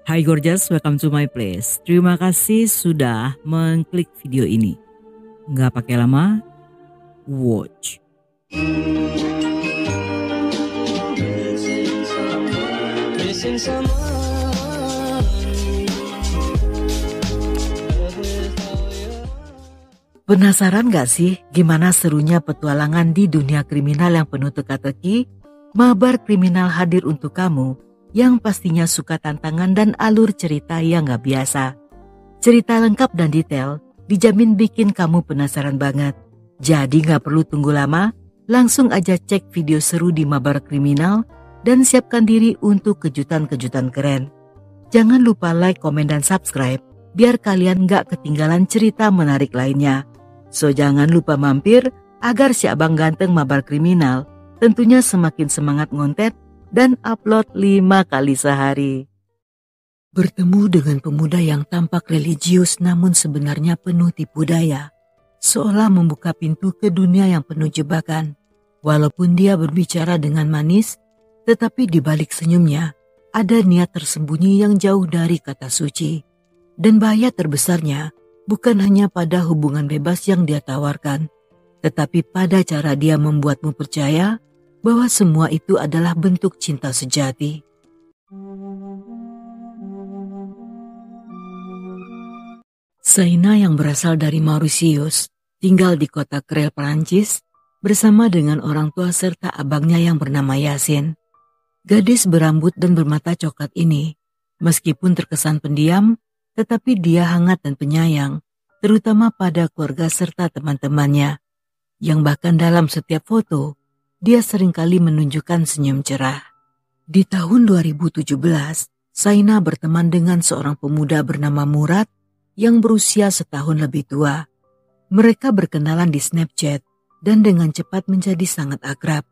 Hai gorgeous, welcome to my place. Terima kasih sudah mengklik video ini. Nggak pakai lama, watch. Penasaran gak sih gimana serunya petualangan di dunia kriminal yang penuh teka-teki? Mabar Kriminal hadir untuk kamu yang pastinya suka tantangan dan alur cerita yang gak biasa. Cerita lengkap dan detail dijamin bikin kamu penasaran banget. Jadi gak perlu tunggu lama, langsung aja cek video seru di Mabar Kriminal dan siapkan diri untuk kejutan-kejutan keren. Jangan lupa like, komen, dan subscribe biar kalian gak ketinggalan cerita menarik lainnya. So jangan lupa mampir agar si abang ganteng Mabar Kriminal tentunya semakin semangat ngonten dan upload 5 kali sehari. Bertemu dengan pemuda yang tampak religius namun sebenarnya penuh tipu daya. Seolah membuka pintu ke dunia yang penuh jebakan. Walaupun dia berbicara dengan manis, tetapi di balik senyumnya ada niat tersembunyi yang jauh dari kata suci. Dan bahaya terbesarnya bukan hanya pada hubungan bebas yang dia tawarkan, tetapi pada cara dia membuatmu percaya bahwa semua itu adalah bentuk cinta sejati. Saina yang berasal dari Mauritius, tinggal di kota Creil, Perancis, bersama dengan orang tua serta abangnya yang bernama Yasin. Gadis berambut dan bermata coklat ini, meskipun terkesan pendiam, tetapi dia hangat dan penyayang, terutama pada keluarga serta teman-temannya, yang bahkan dalam setiap foto, dia seringkali menunjukkan senyum cerah. Di tahun 2017, Saina berteman dengan seorang pemuda bernama Murad yang berusia setahun lebih tua. Mereka berkenalan di Snapchat dan dengan cepat menjadi sangat akrab.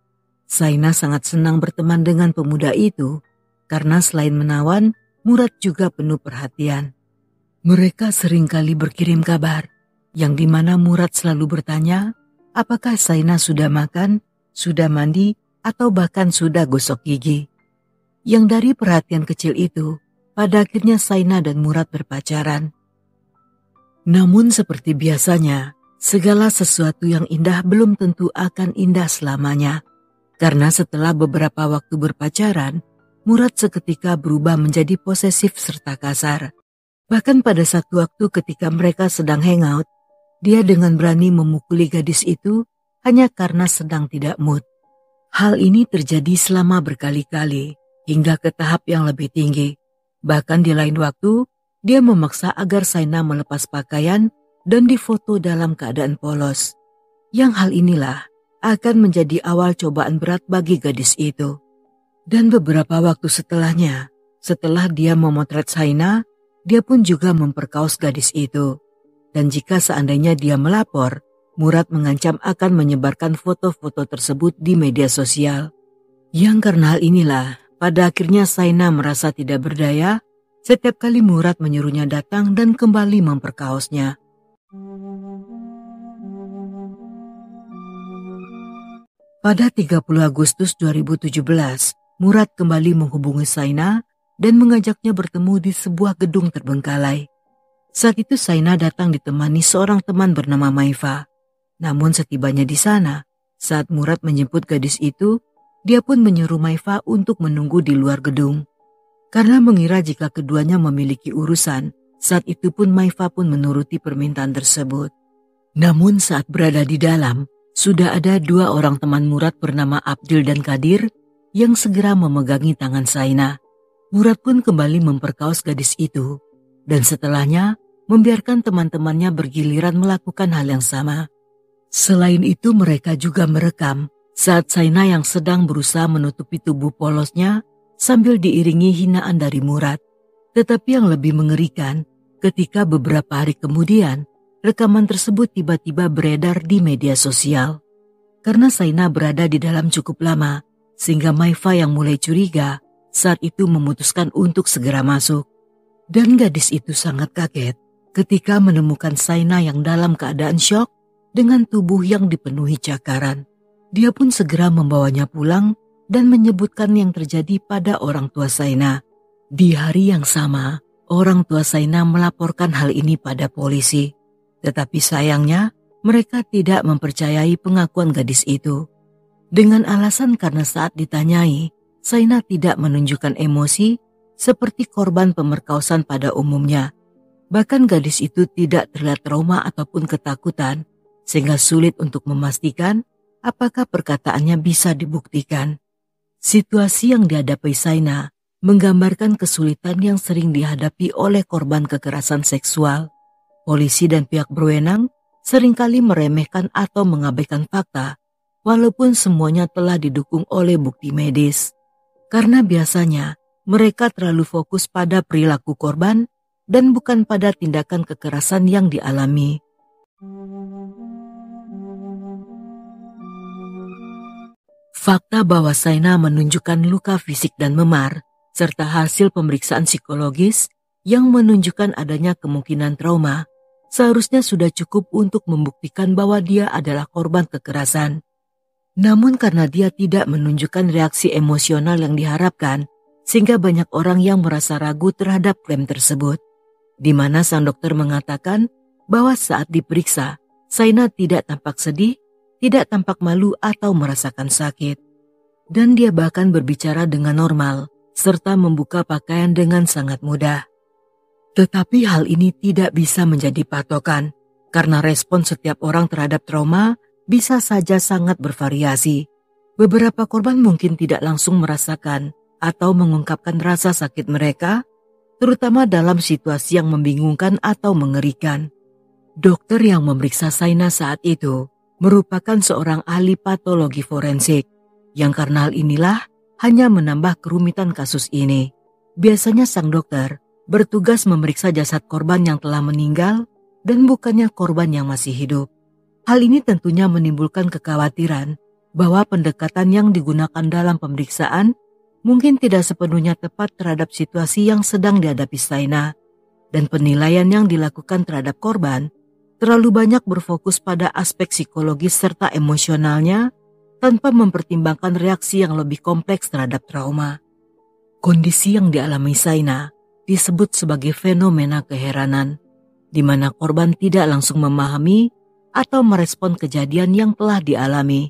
Saina sangat senang berteman dengan pemuda itu karena selain menawan, Murad juga penuh perhatian. Mereka seringkali berkirim kabar, yang dimana Murad selalu bertanya, apakah Saina sudah makan, sudah mandi, atau bahkan sudah gosok gigi. Yang dari perhatian kecil itu, pada akhirnya Saina dan Murad berpacaran. Namun seperti biasanya, segala sesuatu yang indah belum tentu akan indah selamanya. Karena setelah beberapa waktu berpacaran, Murad seketika berubah menjadi posesif serta kasar. Bahkan pada satu waktu ketika mereka sedang hangout, dia dengan berani memukuli gadis itu hanya karena sedang tidak mood. Hal ini terjadi selama berkali-kali, hingga ke tahap yang lebih tinggi. Bahkan di lain waktu, dia memaksa agar Saina melepas pakaian dan difoto dalam keadaan polos. Yang hal inilah akan menjadi awal cobaan berat bagi gadis itu. Dan beberapa waktu setelahnya, setelah dia memotret Saina, dia pun juga memperkaos gadis itu. Dan jika seandainya dia melapor, Murad mengancam akan menyebarkan foto-foto tersebut di media sosial. Yang karena hal inilah, pada akhirnya Saina merasa tidak berdaya setiap kali Murad menyuruhnya datang dan kembali memperkaosnya. Pada 30 Agustus 2017, Murad kembali menghubungi Saina dan mengajaknya bertemu di sebuah gedung terbengkalai. Saat itu Saina datang ditemani seorang teman bernama Maifa. Namun setibanya di sana, saat Murad menjemput gadis itu, dia pun menyuruh Maifa untuk menunggu di luar gedung. Karena mengira jika keduanya memiliki urusan, saat itu pun Maifa pun menuruti permintaan tersebut. Namun saat berada di dalam, sudah ada 2 orang teman Murad bernama Abdul dan Kadir yang segera memegangi tangan Saina. Murad pun kembali memperkaos gadis itu, dan setelahnya membiarkan teman-temannya bergiliran melakukan hal yang sama. Selain itu mereka juga merekam saat Saina yang sedang berusaha menutupi tubuh polosnya sambil diiringi hinaan dari Murad. Tetapi yang lebih mengerikan, ketika beberapa hari kemudian, rekaman tersebut tiba-tiba beredar di media sosial. Karena Saina berada di dalam cukup lama, sehingga Maifa yang mulai curiga saat itu memutuskan untuk segera masuk. Dan gadis itu sangat kaget ketika menemukan Saina yang dalam keadaan syok dengan tubuh yang dipenuhi cakaran. Dia pun segera membawanya pulang dan menyebutkan yang terjadi pada orang tua Saina. Di hari yang sama, orang tua Saina melaporkan hal ini pada polisi. Tetapi sayangnya, mereka tidak mempercayai pengakuan gadis itu. Dengan alasan karena saat ditanyai, Saina tidak menunjukkan emosi seperti korban pemerkosaan pada umumnya. Bahkan gadis itu tidak terlihat trauma ataupun ketakutan, sehingga sulit untuk memastikan apakah perkataannya bisa dibuktikan. Situasi yang dihadapi Saina menggambarkan kesulitan yang sering dihadapi oleh korban kekerasan seksual. Polisi dan pihak berwenang seringkali meremehkan atau mengabaikan fakta, walaupun semuanya telah didukung oleh bukti medis. Karena biasanya mereka terlalu fokus pada perilaku korban dan bukan pada tindakan kekerasan yang dialami. Fakta bahwa Saina menunjukkan luka fisik dan memar, serta hasil pemeriksaan psikologis yang menunjukkan adanya kemungkinan trauma, seharusnya sudah cukup untuk membuktikan bahwa dia adalah korban kekerasan. Namun karena dia tidak menunjukkan reaksi emosional yang diharapkan, sehingga banyak orang yang merasa ragu terhadap klaim tersebut. Di mana sang dokter mengatakan bahwa saat diperiksa, Saina tidak tampak sedih, tidak tampak malu atau merasakan sakit. Dan dia bahkan berbicara dengan normal, serta membuka pakaian dengan sangat mudah. Tetapi hal ini tidak bisa menjadi patokan, karena respon setiap orang terhadap trauma bisa saja sangat bervariasi. Beberapa korban mungkin tidak langsung merasakan atau mengungkapkan rasa sakit mereka, terutama dalam situasi yang membingungkan atau mengerikan. Dokter yang memeriksa Saina saat itu merupakan seorang ahli patologi forensik, yang karena hal inilah hanya menambah kerumitan kasus ini. Biasanya sang dokter bertugas memeriksa jasad korban yang telah meninggal dan bukannya korban yang masih hidup. Hal ini tentunya menimbulkan kekhawatiran bahwa pendekatan yang digunakan dalam pemeriksaan mungkin tidak sepenuhnya tepat terhadap situasi yang sedang dihadapi Saina, dan penilaian yang dilakukan terhadap korban terlalu banyak berfokus pada aspek psikologis serta emosionalnya tanpa mempertimbangkan reaksi yang lebih kompleks terhadap trauma. Kondisi yang dialami Saina disebut sebagai fenomena keheranan, di mana korban tidak langsung memahami atau merespon kejadian yang telah dialami,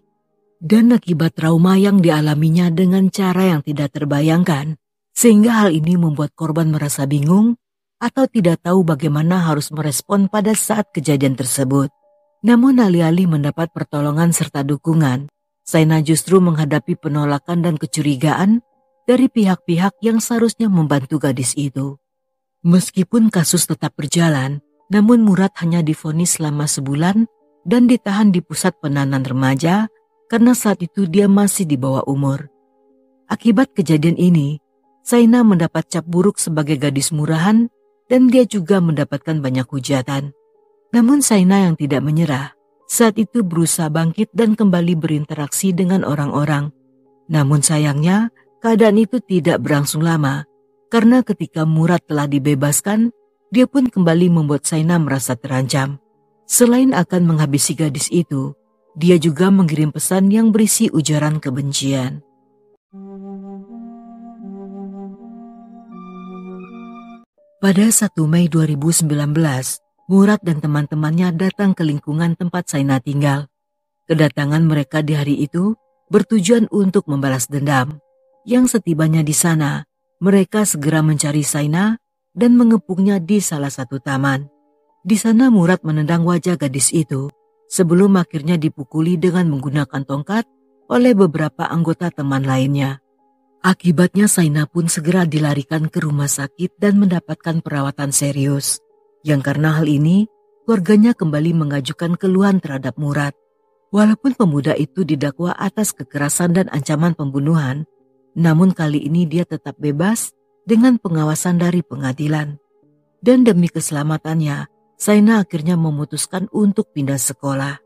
dan akibat trauma yang dialaminya dengan cara yang tidak terbayangkan, sehingga hal ini membuat korban merasa bingung atau tidak tahu bagaimana harus merespon pada saat kejadian tersebut. Namun alih-alih mendapat pertolongan serta dukungan, Saina justru menghadapi penolakan dan kecurigaan dari pihak-pihak yang seharusnya membantu gadis itu. Meskipun kasus tetap berjalan, namun Murad hanya divonis selama sebulan dan ditahan di pusat penahanan remaja karena saat itu dia masih di bawah umur. Akibat kejadian ini, Saina mendapat cap buruk sebagai gadis murahan dan dia juga mendapatkan banyak hujatan. Namun Saina yang tidak menyerah, saat itu berusaha bangkit dan kembali berinteraksi dengan orang-orang. Namun sayangnya, keadaan itu tidak berlangsung lama, karena ketika Murad telah dibebaskan, dia pun kembali membuat Saina merasa terancam. Selain akan menghabisi gadis itu, dia juga mengirim pesan yang berisi ujaran kebencian. Pada 1 Mei 2019, Murad dan teman-temannya datang ke lingkungan tempat Saina tinggal. Kedatangan mereka di hari itu bertujuan untuk membalas dendam. Yang setibanya di sana, mereka segera mencari Saina dan mengepungnya di salah satu taman. Di sana Murad menendang wajah gadis itu sebelum akhirnya dipukuli dengan menggunakan tongkat oleh beberapa anggota teman lainnya. Akibatnya Saina pun segera dilarikan ke rumah sakit dan mendapatkan perawatan serius. Yang karena hal ini, keluarganya kembali mengajukan keluhan terhadap Murad. Walaupun pemuda itu didakwa atas kekerasan dan ancaman pembunuhan, namun kali ini dia tetap bebas dengan pengawasan dari pengadilan. Dan demi keselamatannya, Saina akhirnya memutuskan untuk pindah sekolah.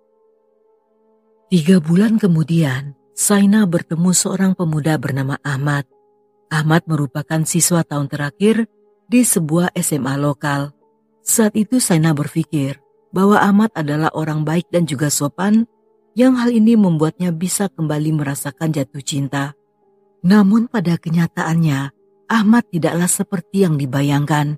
3 bulan kemudian, Saina bertemu seorang pemuda bernama Ahmad. Ahmad merupakan siswa tahun terakhir di sebuah SMA lokal. Saat itu Saina berpikir bahwa Ahmad adalah orang baik dan juga sopan, yang hal ini membuatnya bisa kembali merasakan jatuh cinta. Namun pada kenyataannya, Ahmad tidaklah seperti yang dibayangkan.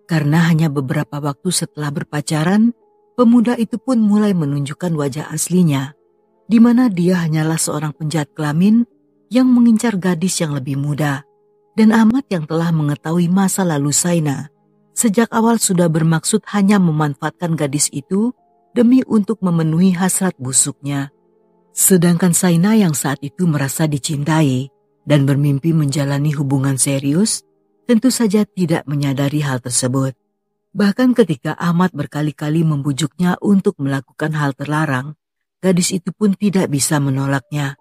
Karena hanya beberapa waktu setelah berpacaran, pemuda itu pun mulai menunjukkan wajah aslinya, di mana dia hanyalah seorang penjahat kelamin yang mengincar gadis yang lebih muda. Dan Ahmad yang telah mengetahui masa lalu Saina, sejak awal sudah bermaksud hanya memanfaatkan gadis itu demi untuk memenuhi hasrat busuknya. Sedangkan Saina yang saat itu merasa dicintai dan bermimpi menjalani hubungan serius, tentu saja tidak menyadari hal tersebut. Bahkan ketika Ahmad berkali-kali membujuknya untuk melakukan hal terlarang, gadis itu pun tidak bisa menolaknya.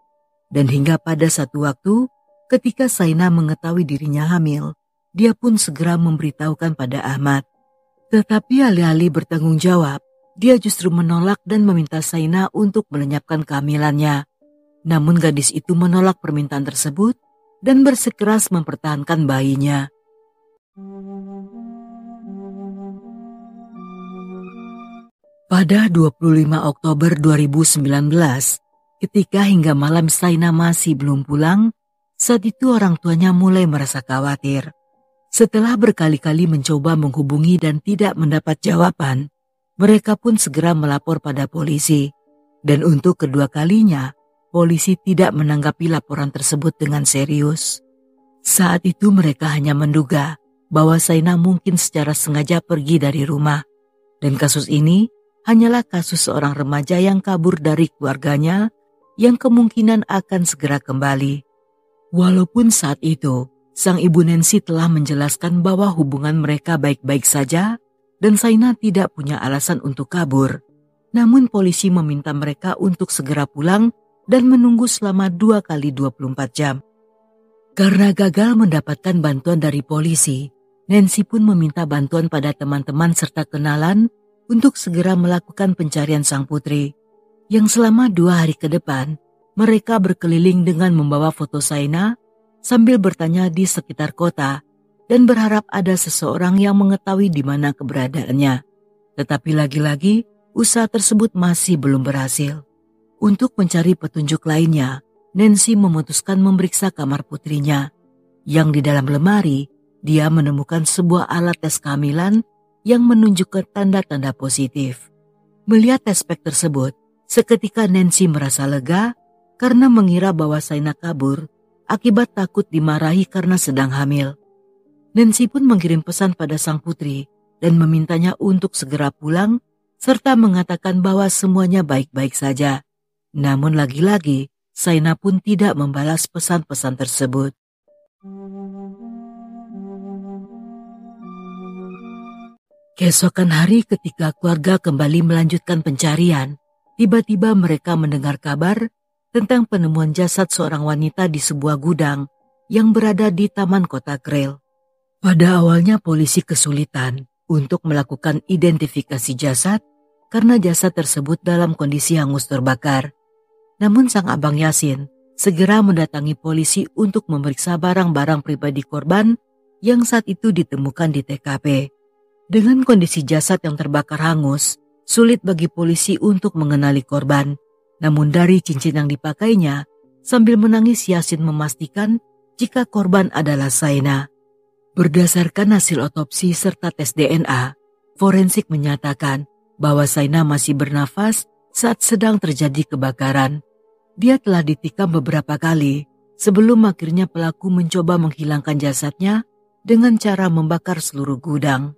Dan hingga pada satu waktu, ketika Saina mengetahui dirinya hamil, dia pun segera memberitahukan pada Ahmad. Tetapi alih-alih bertanggung jawab, dia justru menolak dan meminta Saina untuk melenyapkan kehamilannya. Namun gadis itu menolak permintaan tersebut dan bersikeras mempertahankan bayinya. Pada 25 Oktober 2019, ketika hingga malam Saina masih belum pulang, saat itu orang tuanya mulai merasa khawatir. Setelah berkali-kali mencoba menghubungi dan tidak mendapat jawaban, mereka pun segera melapor pada polisi. Dan untuk kedua kalinya, polisi tidak menanggapi laporan tersebut dengan serius. Saat itu mereka hanya menduga bahwa Saina mungkin secara sengaja pergi dari rumah. Dan kasus ini hanyalah kasus seorang remaja yang kabur dari keluarganya yang kemungkinan akan segera kembali. Walaupun saat itu, sang ibu Nancy telah menjelaskan bahwa hubungan mereka baik-baik saja dan Saina tidak punya alasan untuk kabur. Namun polisi meminta mereka untuk segera pulang dan menunggu selama 2 kali 24 jam. Karena gagal mendapatkan bantuan dari polisi, Nancy pun meminta bantuan pada teman-teman serta kenalan untuk segera melakukan pencarian sang putri, yang selama 2 hari ke depan, mereka berkeliling dengan membawa foto Saina sambil bertanya di sekitar kota dan berharap ada seseorang yang mengetahui di mana keberadaannya. Tetapi lagi-lagi, usaha tersebut masih belum berhasil. Untuk mencari petunjuk lainnya, Nancy memutuskan memeriksa kamar putrinya, yang di dalam lemari, dia menemukan sebuah alat tes kehamilan yang menunjukkan tanda-tanda positif. Melihat tes pack tersebut, seketika Nancy merasa lega karena mengira bahwa Saina kabur akibat takut dimarahi karena sedang hamil. Nancy pun mengirim pesan pada sang putri dan memintanya untuk segera pulang serta mengatakan bahwa semuanya baik-baik saja. Namun lagi-lagi, Saina pun tidak membalas pesan-pesan tersebut. Keesokan hari ketika keluarga kembali melanjutkan pencarian, tiba-tiba mereka mendengar kabar tentang penemuan jasad seorang wanita di sebuah gudang yang berada di Taman Kota Krel. Pada awalnya polisi kesulitan untuk melakukan identifikasi jasad karena jasad tersebut dalam kondisi hangus terbakar. Namun sang abang Yasin segera mendatangi polisi untuk memeriksa barang-barang pribadi korban yang saat itu ditemukan di TKP. Dengan kondisi jasad yang terbakar hangus, sulit bagi polisi untuk mengenali korban. Namun dari cincin yang dipakainya, sambil menangis Yasin memastikan jika korban adalah Saina. Berdasarkan hasil otopsi serta tes DNA, forensik menyatakan bahwa Saina masih bernafas saat sedang terjadi kebakaran. Dia telah ditikam beberapa kali sebelum akhirnya pelaku mencoba menghilangkan jasadnya dengan cara membakar seluruh gudang.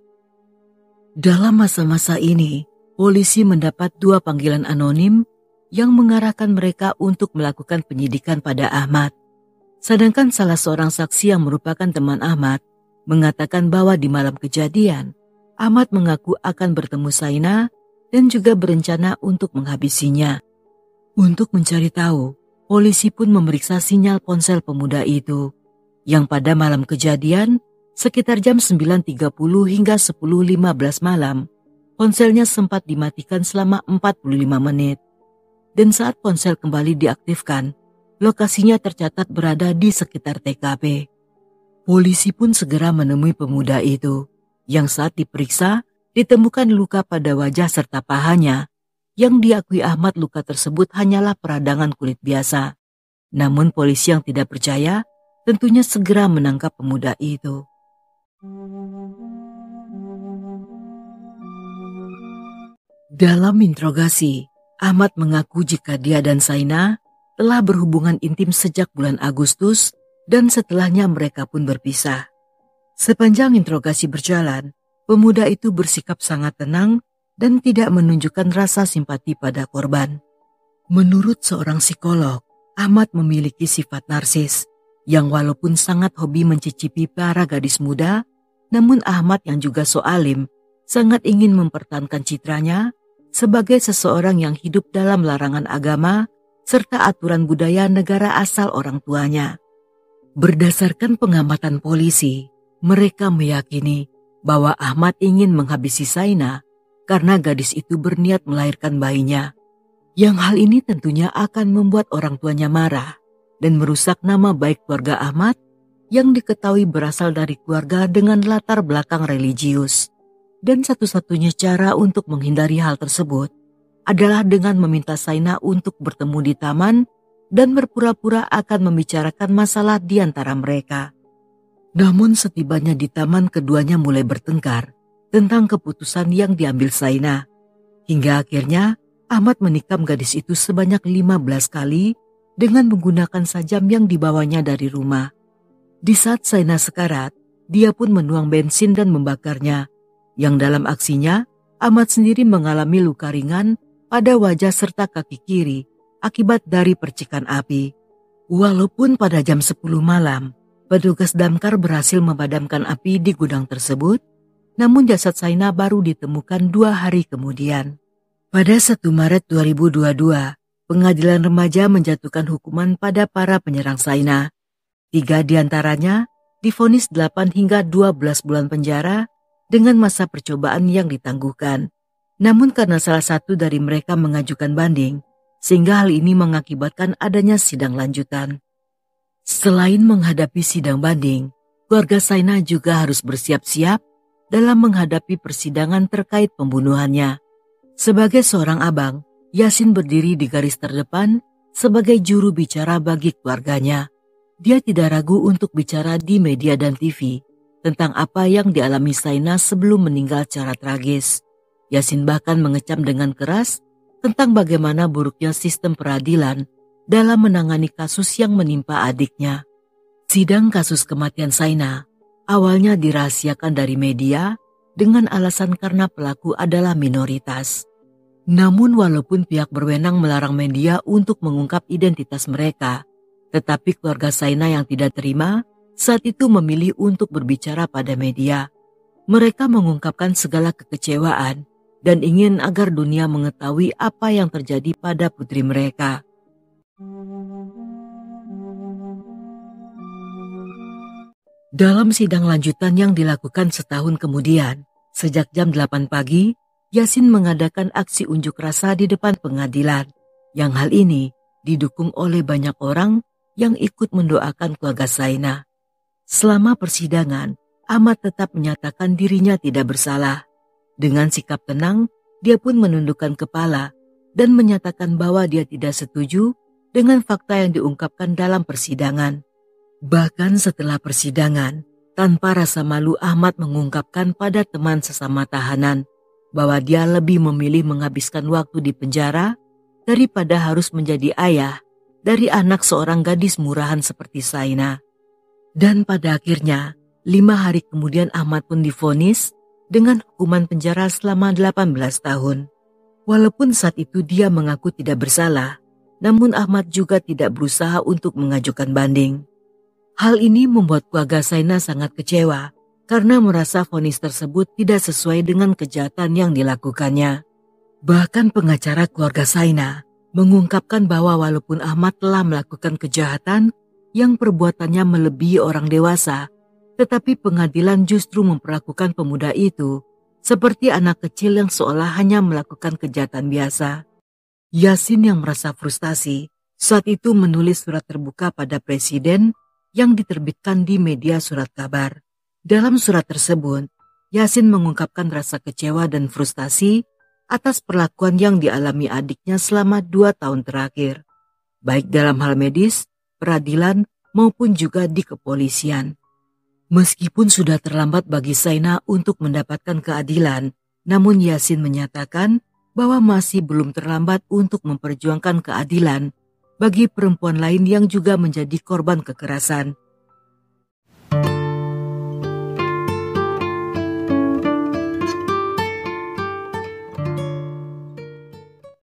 Dalam masa-masa ini, polisi mendapat 2 panggilan anonim yang mengarahkan mereka untuk melakukan penyidikan pada Ahmad. Sedangkan salah seorang saksi yang merupakan teman Ahmad mengatakan bahwa di malam kejadian, Ahmad mengaku akan bertemu Saina dan juga berencana untuk menghabisinya. Untuk mencari tahu, polisi pun memeriksa sinyal ponsel pemuda itu, yang pada malam kejadian, sekitar jam 9.30 hingga 10.15 malam, ponselnya sempat dimatikan selama 45 menit. Dan saat ponsel kembali diaktifkan, lokasinya tercatat berada di sekitar TKP. Polisi pun segera menemui pemuda itu, yang saat diperiksa ditemukan luka pada wajah serta pahanya, yang diakui Ahmad luka tersebut hanyalah peradangan kulit biasa. Namun polisi yang tidak percaya tentunya segera menangkap pemuda itu. Dalam interogasi, Ahmad mengaku jika dia dan Saina telah berhubungan intim sejak bulan Agustus dan setelahnya mereka pun berpisah. Sepanjang interogasi berjalan, pemuda itu bersikap sangat tenang dan tidak menunjukkan rasa simpati pada korban. Menurut seorang psikolog, Ahmad memiliki sifat narsis yang walaupun sangat hobi mencicipi para gadis muda, namun Ahmad yang juga so alim sangat ingin mempertahankan citranya sebagai seseorang yang hidup dalam larangan agama serta aturan budaya negara asal orang tuanya. Berdasarkan pengamatan polisi, mereka meyakini bahwa Ahmad ingin menghabisi Saina karena gadis itu berniat melahirkan bayinya. Yang hal ini tentunya akan membuat orang tuanya marah dan merusak nama baik keluarga Ahmad yang diketahui berasal dari keluarga dengan latar belakang religius. Dan satu-satunya cara untuk menghindari hal tersebut adalah dengan meminta Saina untuk bertemu di taman dan berpura-pura akan membicarakan masalah di antara mereka. Namun setibanya di taman keduanya mulai bertengkar tentang keputusan yang diambil Saina. Hingga akhirnya Ahmad menikam gadis itu sebanyak 15 kali dengan menggunakan sajam yang dibawanya dari rumah. Di saat Saina sekarat, dia pun menuang bensin dan membakarnya. Yang dalam aksinya, Ahmad sendiri mengalami luka ringan pada wajah serta kaki kiri akibat dari percikan api. Walaupun pada jam 10 malam, petugas damkar berhasil memadamkan api di gudang tersebut, namun jasad Saina baru ditemukan 2 hari kemudian. Pada 1 Maret 2022, pengadilan remaja menjatuhkan hukuman pada para penyerang Saina. 3 diantaranya divonis 8 hingga 12 bulan penjara dengan masa percobaan yang ditangguhkan. Namun karena salah satu dari mereka mengajukan banding, sehingga hal ini mengakibatkan adanya sidang lanjutan. Selain menghadapi sidang banding, keluarga Saina juga harus bersiap-siap dalam menghadapi persidangan terkait pembunuhannya. Sebagai seorang abang, Yasin berdiri di garis terdepan sebagai juru bicara bagi keluarganya. Dia tidak ragu untuk bicara di media dan TV tentang apa yang dialami Saina sebelum meninggal secara tragis. Yasin bahkan mengecam dengan keras tentang bagaimana buruknya sistem peradilan dalam menangani kasus yang menimpa adiknya. Sidang kasus kematian Saina awalnya dirahasiakan dari media dengan alasan karena pelaku adalah minoritas. Namun walaupun pihak berwenang melarang media untuk mengungkap identitas mereka, tetapi keluarga Saina yang tidak terima saat itu memilih untuk berbicara pada media. Mereka mengungkapkan segala kekecewaan dan ingin agar dunia mengetahui apa yang terjadi pada putri mereka. Dalam sidang lanjutan yang dilakukan setahun kemudian, sejak jam 8 pagi, Yasin mengadakan aksi unjuk rasa di depan pengadilan, yang hal ini didukung oleh banyak orang yang ikut mendoakan keluarga Saina. Selama persidangan, Ahmad tetap menyatakan dirinya tidak bersalah. Dengan sikap tenang, dia pun menundukkan kepala dan menyatakan bahwa dia tidak setuju dengan fakta yang diungkapkan dalam persidangan. Bahkan setelah persidangan, tanpa rasa malu Ahmad mengungkapkan pada teman sesama tahanan bahwa dia lebih memilih menghabiskan waktu di penjara daripada harus menjadi ayah dari anak seorang gadis murahan seperti Saina. Dan pada akhirnya, 5 hari kemudian Ahmad pun divonis dengan hukuman penjara selama 18 tahun. Walaupun saat itu dia mengaku tidak bersalah, namun Ahmad juga tidak berusaha untuk mengajukan banding. Hal ini membuat keluarga Saina sangat kecewa karena merasa vonis tersebut tidak sesuai dengan kejahatan yang dilakukannya. Bahkan pengacara keluarga Saina mengungkapkan bahwa walaupun Ahmad telah melakukan kejahatan yang perbuatannya melebihi orang dewasa, tetapi pengadilan justru memperlakukan pemuda itu seperti anak kecil yang seolah hanya melakukan kejahatan biasa. Yasin yang merasa frustasi saat itu menulis surat terbuka pada presiden yang diterbitkan di media surat kabar. Dalam surat tersebut, Yasin mengungkapkan rasa kecewa dan frustasi atas perlakuan yang dialami adiknya selama 2 tahun terakhir, baik dalam hal medis, peradilan, maupun juga di kepolisian. Meskipun sudah terlambat bagi Zainah untuk mendapatkan keadilan, namun Yasin menyatakan bahwa masih belum terlambat untuk memperjuangkan keadilan bagi perempuan lain yang juga menjadi korban kekerasan